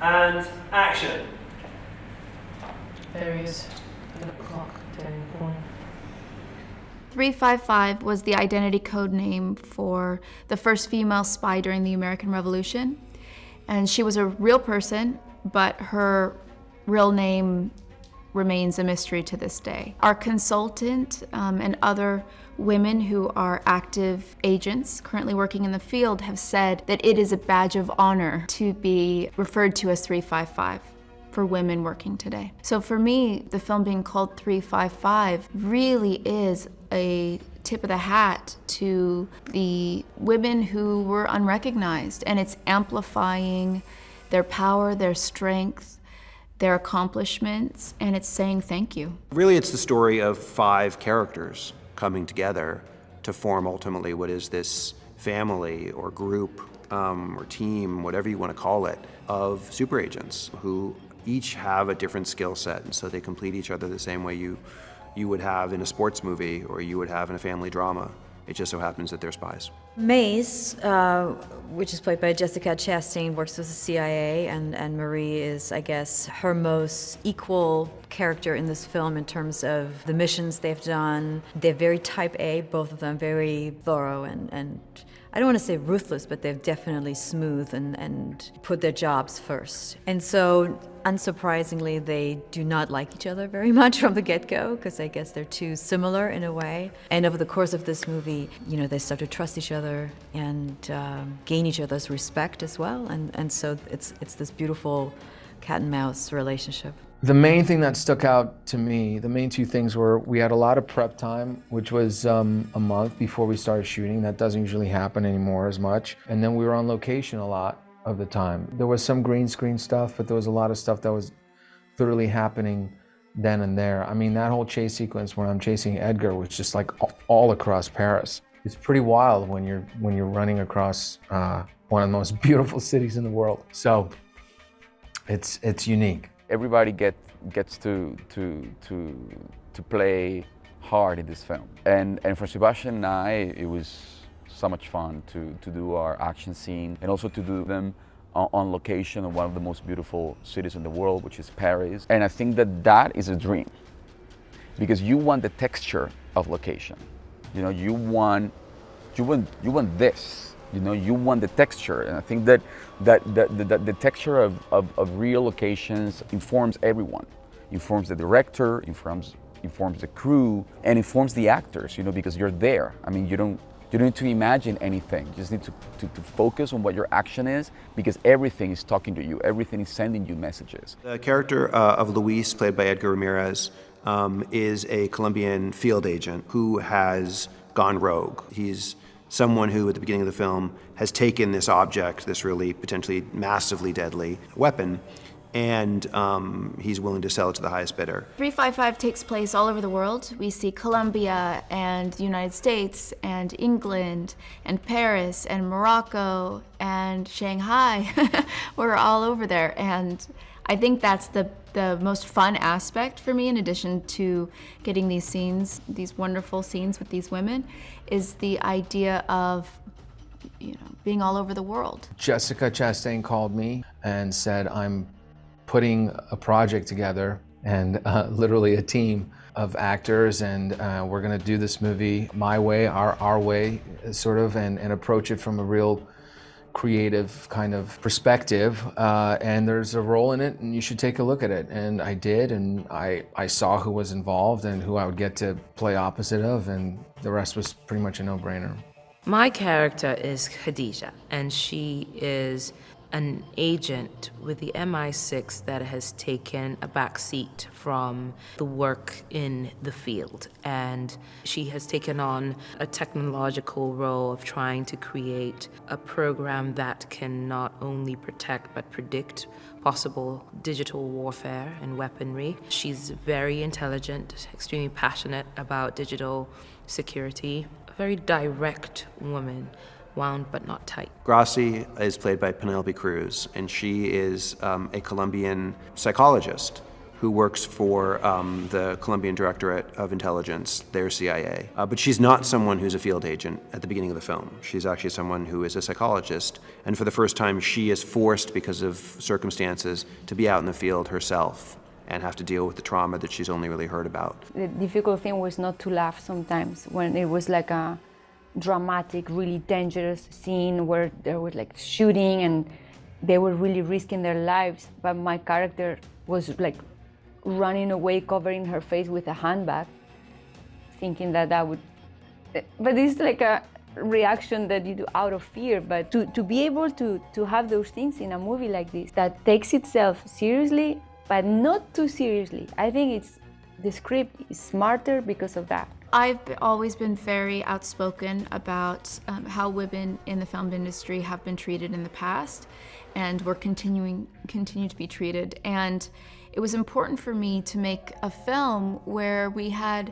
And action. There he is. The clock turning the corner. 355 was the identity code name for the first female spy during the American Revolution. And she was a real person, but her real name remains a mystery to this day. Our consultant and other women who are active agents currently working in the field have said that it is a badge of honor to be referred to as 355 for women working today. So for me, the film being called 355 really is a tip of the hat to the women who were unrecognized, and it's amplifying their power, their strength, their accomplishments, and it's saying thank you. Really, it's the story of 5 characters coming together to form ultimately what is this family or group or team, whatever you want to call it, of super agents who each have a different skill set, and so they complete each other the same way you would have in a sports movie or you would have in a family drama. It just so happens that they're spies. Mace, which is played by Jessica Chastain, works with the CIA, and Marie is, I guess, her most equal character in this film in terms of the missions they've done. They're very type A, both of them, very thorough and I don't want to say ruthless, but they're definitely smooth and put their jobs first. And so, unsurprisingly, they do not like each other very much from the get-go, because I guess they're too similar in a way. And over the course of this movie, they start to trust each other and gain each other's respect as well. And so it's this beautiful cat and mouse relationship. The main thing that stuck out to me, the main 2 things were we had a lot of prep time, which was a month before we started shooting. That doesn't usually happen anymore as much. And then we were on location a lot of the time. There was some green screen stuff, but there was a lot of stuff that was literally happening then and there. I mean, that whole chase sequence where I'm chasing Edgar was just like all across Paris. It's pretty wild when you're running across one of the most beautiful cities in the world. So it's unique. Everybody gets to play hard in this film, and for Sebastian and I, it was so much fun to do our action scene and also to do them on location in one of the most beautiful cities in the world, which is Paris. And I think that is a dream, because you want the texture of location. You want this. You want the texture, and I think that the texture of real locations informs everyone. Informs the director, informs the crew, and informs the actors, because you're there. I mean, you don't need to imagine anything. You just need to focus on what your action is, because everything is talking to you. Everything is sending you messages. The character of Luis, played by Edgar Ramirez, is a Colombian field agent who has gone rogue. He's someone who, at the beginning of the film, has taken this object, this really potentially massively deadly weapon, and he's willing to sell it to the highest bidder. 355 takes place all over the world. We see Colombia and the United States and England and Paris and Morocco and Shanghai. We're all over there, and I think that's the most fun aspect for me, in addition to getting these scenes, these wonderful scenes with these women, is the idea of being all over the world. Jessica Chastain called me and said, I'm putting a project together, and literally a team of actors, and we're gonna do this movie my way, our way, sort of, and approach it from a real creative kind of perspective, and there's a role in it, and you should take a look at it. And I did, and I saw who was involved and who I would get to play opposite of, and the rest was pretty much a no-brainer. My character is Khadija, and she is an agent with the MI6 that has taken a back seat from the work in the field. And she has taken on a technological role of trying to create a program that can not only protect but predict possible digital warfare and weaponry. She's very intelligent, extremely passionate about digital security, a very direct woman. Wound but not tight. Gracie is played by Penelope Cruz, and she is a Colombian psychologist who works for the Colombian Directorate of Intelligence, their CIA. But she's not someone who's a field agent at the beginning of the film. She's actually someone who is a psychologist, and for the first time she is forced, because of circumstances, to be out in the field herself and have to deal with the trauma that she's only really heard about. The difficult thing was not to laugh sometimes when it was like a dramatic, really dangerous scene where there was like shooting and they were really risking their lives, but my character was like running away, covering her face with a handbag, thinking that would, but it's like a reaction that you do out of fear. But to be able to have those things in a movie like this that takes itself seriously, but not too seriously, I think the script is smarter because of that. I've always been very outspoken about how women in the film industry have been treated in the past, and we're continue to be treated. And it was important for me to make a film where we had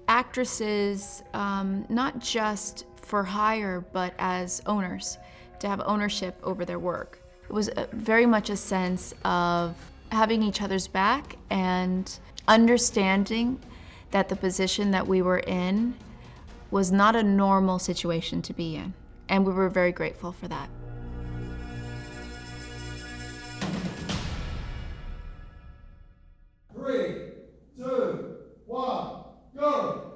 actresses, not just for hire, but as owners, to have ownership over their work. It was very much a sense of having each other's back and understanding that the position that we were in was not a normal situation to be in. And we were very grateful for that. Three, two, one, go!